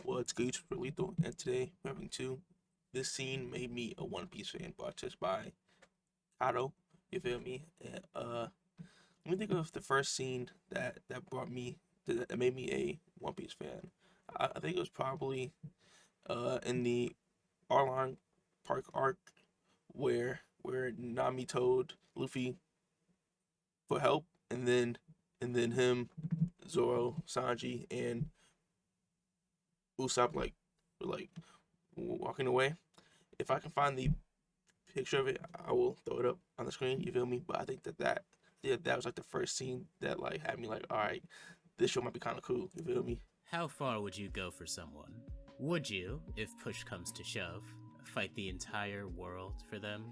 What's good for Lethal, and today we're having two. This scene made me a One Piece fan, brought to us by Kato. You feel me? And, let me think of the first scene that brought me that made me a One Piece fan. I think it was probably in the Arlong Park arc where Nami told Luffy for help, and then him, Zoro, Sanji, and Usopp like walking away. If I can find the picture of it, I will throw it up on the screen. You feel me? But I think that was like the first scene that like had me like, all right, this show might be kind of cool. You feel me? How far would you go for someone? Would you, if push comes to shove, fight the entire world for them?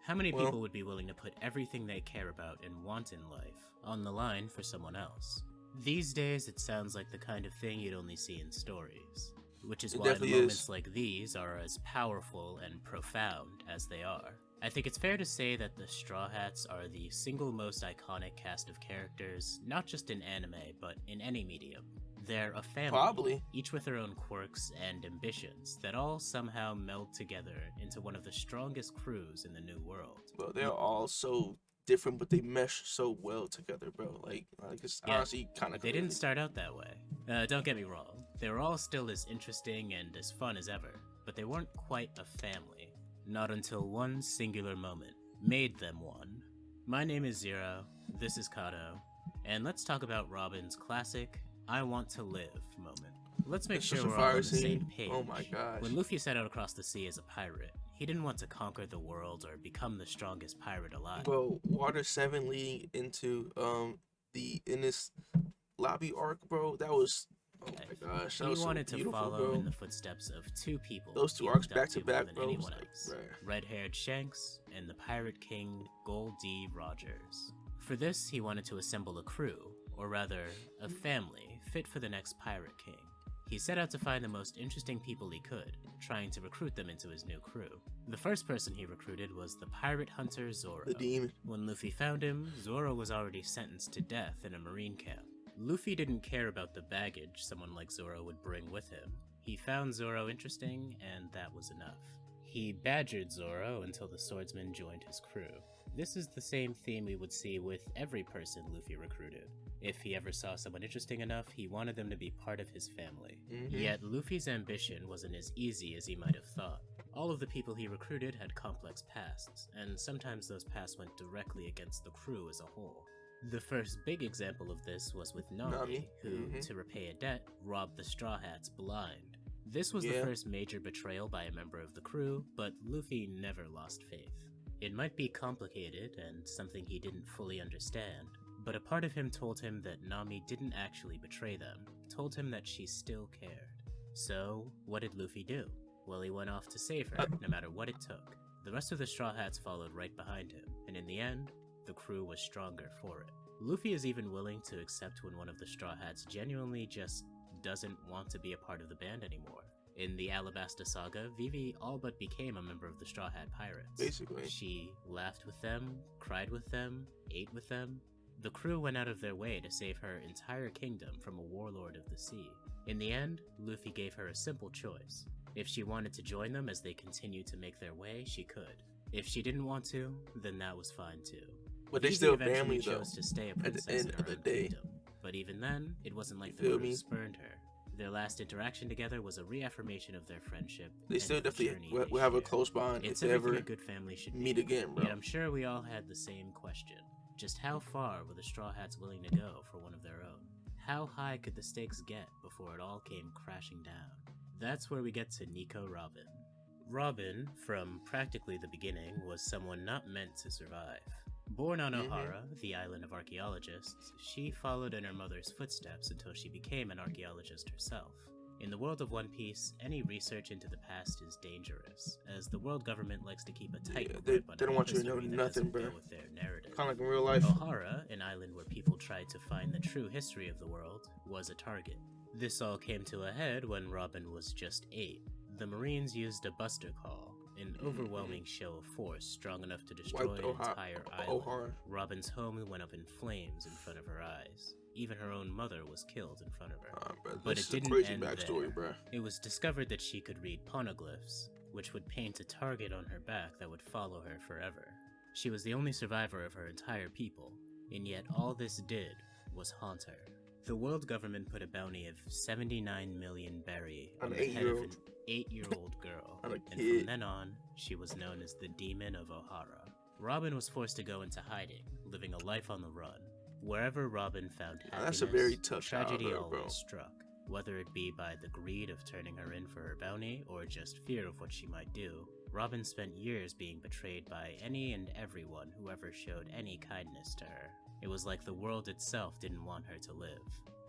How many Well, people would be willing to put everything they care about and want in life on the line for someone else? These days, it sounds like the kind of thing you'd only see in stories, which is it why definitely moments is. like these are as powerful and profound as they are. I think it's fair to say that the Straw Hats are the single most iconic cast of characters, not just in anime, but in any medium. They're a family, Probably, each with their own quirks and ambitions, that all somehow meld together into one of the strongest crews in the New World. bro. They're all so different, but they mesh so well together, bro. Like it's Yeah, honestly kind of they didn't crazy. start out that way. Don't get me wrong, they were all still as interesting and as fun as ever, but they weren't quite a family. Not until one singular moment made them one. My name is Zero, this is Kato, and let's talk about Robin's classic I want to live moment. Let's make It's sure such a we're all on fire the same scene. page. Oh my gosh. When Luffy set out across the sea as a pirate, he didn't want to conquer the world or become the strongest pirate alive. Bro, Water 7 leading into the Innis lobby arc, bro. That was, oh my gosh, that He was so wanted to beautiful, follow bro. in the footsteps of two people Those two he arcs looked up back to to more back, than bro. Was anyone like, else. bruh. Red-haired Shanks and the pirate king Gold D. Rogers. For this, he wanted to assemble a crew, or rather, a family, fit for the next pirate king. He set out to find the most interesting people he could, trying to recruit them into his new crew. The first person he recruited was the pirate hunter Zoro. The demon. When Luffy found him, Zoro was already sentenced to death in a marine camp. Luffy didn't care about the baggage someone like Zoro would bring with him. He found Zoro interesting, and that was enough. He badgered Zoro until the swordsman joined his crew. This is the same theme we would see with every person Luffy recruited. If he ever saw someone interesting enough, he wanted them to be part of his family. Yet Luffy's ambition wasn't as easy as he might have thought. All of the people he recruited had complex pasts, and sometimes those pasts went directly against the crew as a whole. The first big example of this was with Nami, who, to repay a debt, robbed the Straw Hats blind. This was the first major betrayal by a member of the crew, but Luffy never lost faith. It might be complicated and something he didn't fully understand, but a part of him told him that Nami didn't actually betray them, told him that she still cared. So, what did Luffy do? Well, he went off to save her, no matter what it took. The rest of the Straw Hats followed right behind him, and in the end, the crew was stronger for it. Luffy is even willing to accept when one of the Straw Hats genuinely just doesn't want to be a part of the band anymore. In the Alabasta Saga, Vivi all but became a member of the Straw Hat Pirates. Basically. She laughed with them, cried with them, ate with them. The crew went out of their way to save her entire kingdom from a warlord of the sea. In the end, Luffy gave her a simple choice. If she wanted to join them as they continued to make their way, she could. If she didn't want to, then that was fine too. But they Vivi still eventually family though. chose to stay a At the princess end in her of the own day. kingdom. But even then, it wasn't like the feel crew me? spurned her. Their last interaction together was a reaffirmation of their friendship. They and still the definitely journey will they have a share. close bond It's if they everything ever a good family should meet be. again, bro. Yet I'm sure we all had the same question. Just how far were the Straw Hats willing to go for one of their own? How high could the stakes get before it all came crashing down? That's where we get to Nico Robin. Robin, from practically the beginning, was someone not meant to survive. Born on Ohara, the island of archaeologists, she followed in her mother's footsteps until she became an archaeologist herself. In the world of One Piece, any research into the past is dangerous, as the world government likes to keep a tight Yeah, grip on they don't any want you to know history that nothing, doesn't bro. go with their narrative. Kind of like in real life. Ohara, an island where people tried to find the true history of the world, was a target. This all came to a head when Robin was just 8. The Marines used a buster call, an overwhelming show of force strong enough to destroy Wiped an entire island. Ohara. Robin's home went up in flames in front of her eyes. Even her own mother was killed in front of her. But it didn't crazy end backstory, there. bruh. It was discovered that she could read poneglyphs, which would paint a target on her back that would follow her forever. She was the only survivor of her entire people, and yet all this did was haunt her. The world government put a bounty of 79 million berry on the head of an 8-year-old girl, and from then on, she was known as the Demon of Ohara. Robin was forced to go into hiding, living a life on the run. Wherever Robin found happiness, that's a very tough tragedy childhood, always bro. struck, whether it be by the greed of turning her in for her bounty or just fear of what she might do. Robin spent years being betrayed by any and everyone who ever showed any kindness to her. It was like the world itself didn't want her to live,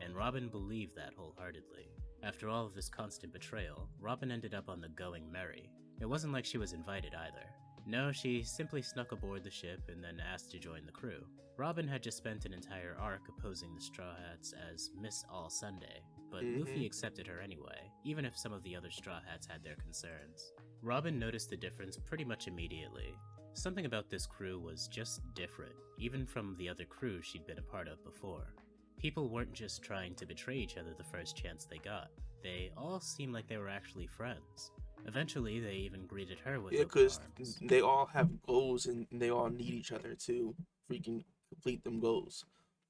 and Robin believed that wholeheartedly. After all of this constant betrayal, Robin ended up on the Going Merry. It wasn't like she was invited either. No, she simply snuck aboard the ship and then asked to join the crew. Robin had just spent an entire arc opposing the Straw Hats as Miss All Sunday, but Luffy accepted her anyway, even if some of the other Straw Hats had their concerns. Robin noticed the difference pretty much immediately. Something about this crew was just different, even from the other crews she'd been a part of before. People weren't just trying to betray each other the first chance they got. They all seemed like they were actually friends. Eventually, they even greeted her with open because arms. they all have goals and they all need each other to freaking complete them goals.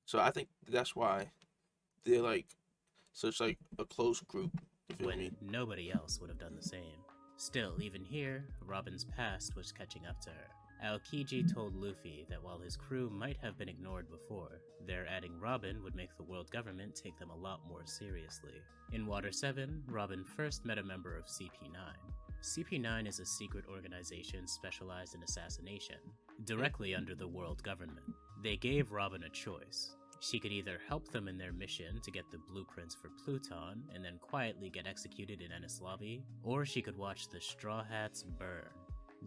So I think that's why they're like such like a close group. You feel When me? nobody else would have done the same. Still, even here, Robin's past was catching up to her. Aokiji told Luffy that while his crew might have been ignored before, their adding Robin would make the world government take them a lot more seriously. In Water 7, Robin first met a member of CP9. CP9 is a secret organization specialized in assassination, directly under the world government. They gave Robin a choice. She could either help them in their mission to get the blueprints for Pluton and then quietly get executed in Enies Lobby, or she could watch the Straw Hats burn.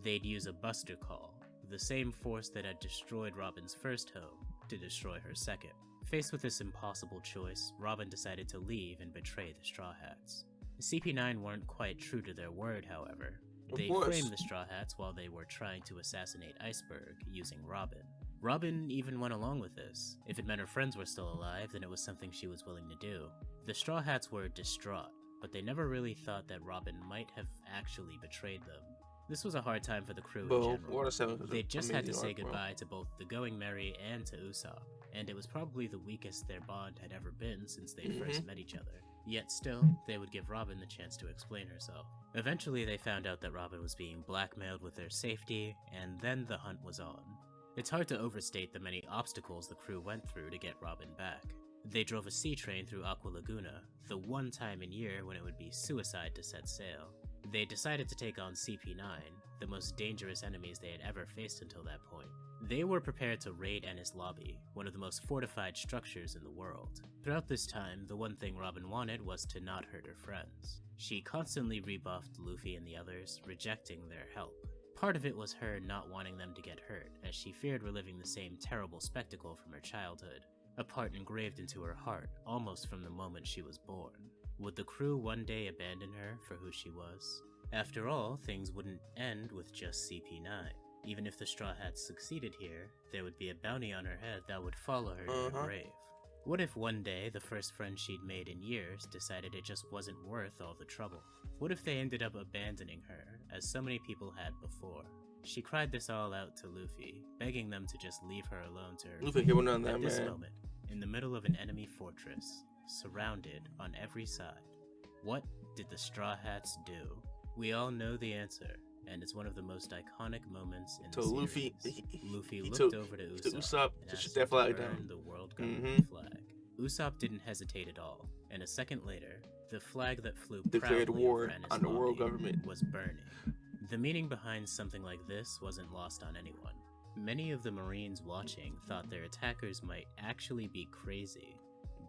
They'd use a buster call, the same force that had destroyed Robin's first home, to destroy her second. Faced with this impossible choice, Robin decided to leave and betray the Straw Hats. The CP9 weren't quite true to their word, however. They framed the Straw Hats while they were trying to assassinate Iceberg using Robin. Robin even went along with this. If it meant her friends were still alive, then it was something she was willing to do. The Straw Hats were distraught, but they never really thought that Robin might have actually betrayed them. This was a hard time for the crew in general. They just had to say goodbye to both the Going Merry and to Usopp, and it was probably the weakest their bond had ever been since they first met each other. Yet still, they would give Robin the chance to explain herself. Eventually, they found out that Robin was being blackmailed with their safety, and then the hunt was on. It's hard to overstate the many obstacles the crew went through to get Robin back. They drove a sea train through Aqua Laguna, the one time in year when it would be suicide to set sail. They decided to take on CP9, the most dangerous enemies they had ever faced until that point. They were prepared to raid Enies Lobby, one of the most fortified structures in the world. Throughout this time, the one thing Robin wanted was to not hurt her friends. She constantly rebuffed Luffy and the others, rejecting their help. Part of it was her not wanting them to get hurt, as she feared reliving the same terrible spectacle from her childhood, a part engraved into her heart almost from the moment she was born. Would the crew one day abandon her for who she was? After all, things wouldn't end with just CP9. Even if the Straw Hats succeeded here, there would be a bounty on her head that would follow her to her grave. What if one day the first friend she'd made in years decided it just wasn't worth all the trouble? What if they ended up abandoning her, as so many people had before? She cried this all out to Luffy, begging them to just leave her alone to her fate. At this moment, in the middle of an enemy fortress, surrounded on every side, what did the Straw Hats do? We all know the answer, and it's one of the most iconic moments in the series. Luffy looked over to Usopp and asked him to burn the world government flag. Usopp didn't hesitate at all, and a second later, the flag that flew declared proudly war over Enies on the world Lobby government was burning. The meaning behind something like this wasn't lost on anyone. Many of the Marines watching thought their attackers might actually be crazy.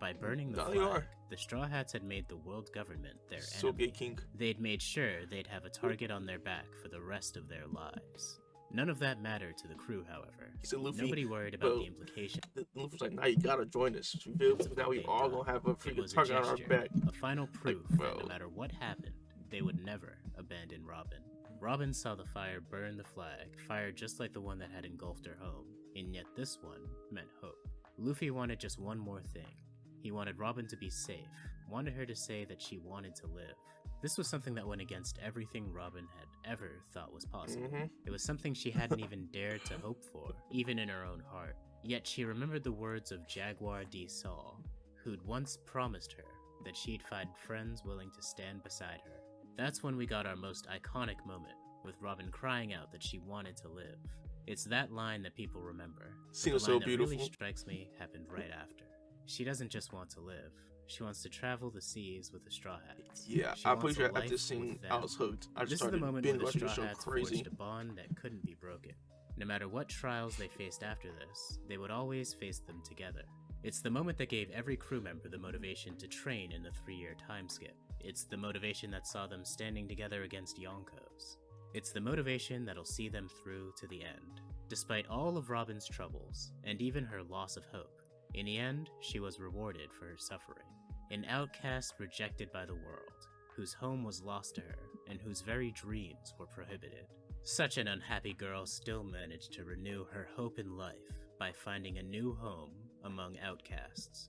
By burning the flag, the Straw Hats had made the world government their enemy. They'd made sure they'd have a target on their back for the rest of their lives. None of that mattered to the crew, however. Nobody worried about the implication. Luffy's like, now you gotta join us. You feel? Now we all gonna have a freaking target on our back. A final proof that no matter what happened, they would never abandon Robin. Robin saw the fire burn the flag, fire just like the one that had engulfed her home, and yet this one meant hope. Luffy wanted just one more thing. He wanted Robin to be safe, wanted her to say that she wanted to live. This was something that went against everything Robin had ever thought was possible. It was something she hadn't even dared to hope for, even in her own heart. Yet she remembered the words of Jaguar D. Saul, who'd once promised her that she'd find friends willing to stand beside her. That's when we got our most iconic moment, with Robin crying out that she wanted to live. It's that line that people remember. Seems the line so beautiful. That really strikes me happened right after. She doesn't just want to live. She wants to travel the seas with the Straw Hats. Yeah, She I'm wants pretty a sure after life seeing with them. I was hooked. I just This is the started moment binge when the watching the Straw show Hats crazy. forged a bond that couldn't be broken. No matter what trials they faced after this, they would always face them together. It's the moment that gave every crew member the motivation to train in the 3-year time skip. It's the motivation that saw them standing together against Yonkos. It's the motivation that'll see them through to the end. Despite all of Robin's troubles, and even her loss of hope, in the end, she was rewarded for her suffering. An outcast rejected by the world, whose home was lost to her, and whose very dreams were prohibited. Such an unhappy girl still managed to renew her hope in life by finding a new home among outcasts.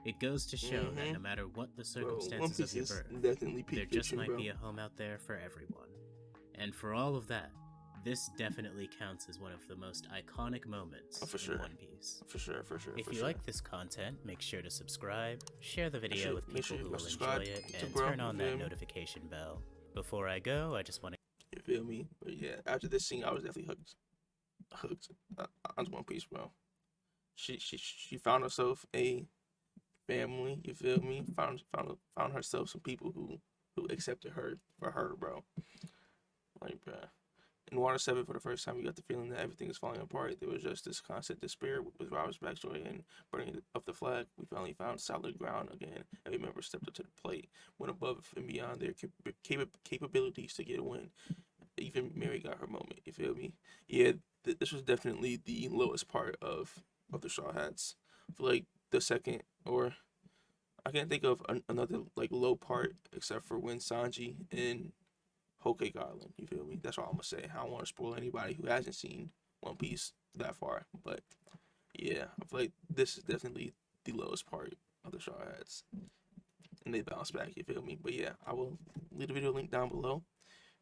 It goes to show that no matter what the circumstances of your birth, there just might be a home out there for everyone. And for all of that, this definitely counts as one of the most iconic moments in One Piece. For sure. If you like this content, make sure to subscribe, share the video with people who will enjoy it, and turn on that notification bell. Before I go, I just want to... You feel me? But yeah, after this scene, I was definitely hooked on One Piece, bro. She found herself a family. You feel me? Found herself some people who accepted her for her, bro. Like, bro. In Water 7, for the first time, you got the feeling that everything is falling apart. There was just this constant despair with Robert's backstory and burning of the flag. We finally found solid ground again. Every member stepped up to the plate, went above and beyond their capabilities to get a win. Even Mary got her moment. You feel me? Yeah, this was definitely the lowest part of the Straw Hats. I feel like the second, or I can't think of another like low part except for when Sanji and Whole Cake Island, you feel me? That's all I'm gonna say. I don't want to spoil anybody who hasn't seen One Piece that far, but yeah, I feel like this is definitely the lowest part of the Straw Hats, and they bounce back. You feel me? But yeah, I will leave the video link down below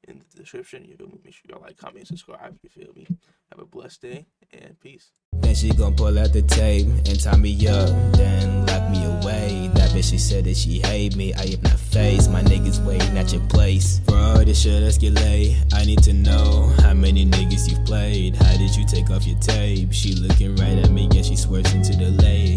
in the description. You feel me? Make sure y'all like, comment, subscribe. You feel me? Have a blessed day and peace. Then she gon' pull out the tape and tie me up, then lock me away. That bitch, she said that she hate me. I am not phased, my niggas waiting at your place. For all this shit escalate, I need to know how many niggas you've played. How did you take off your tape? She looking right at me and she swerves into the lane.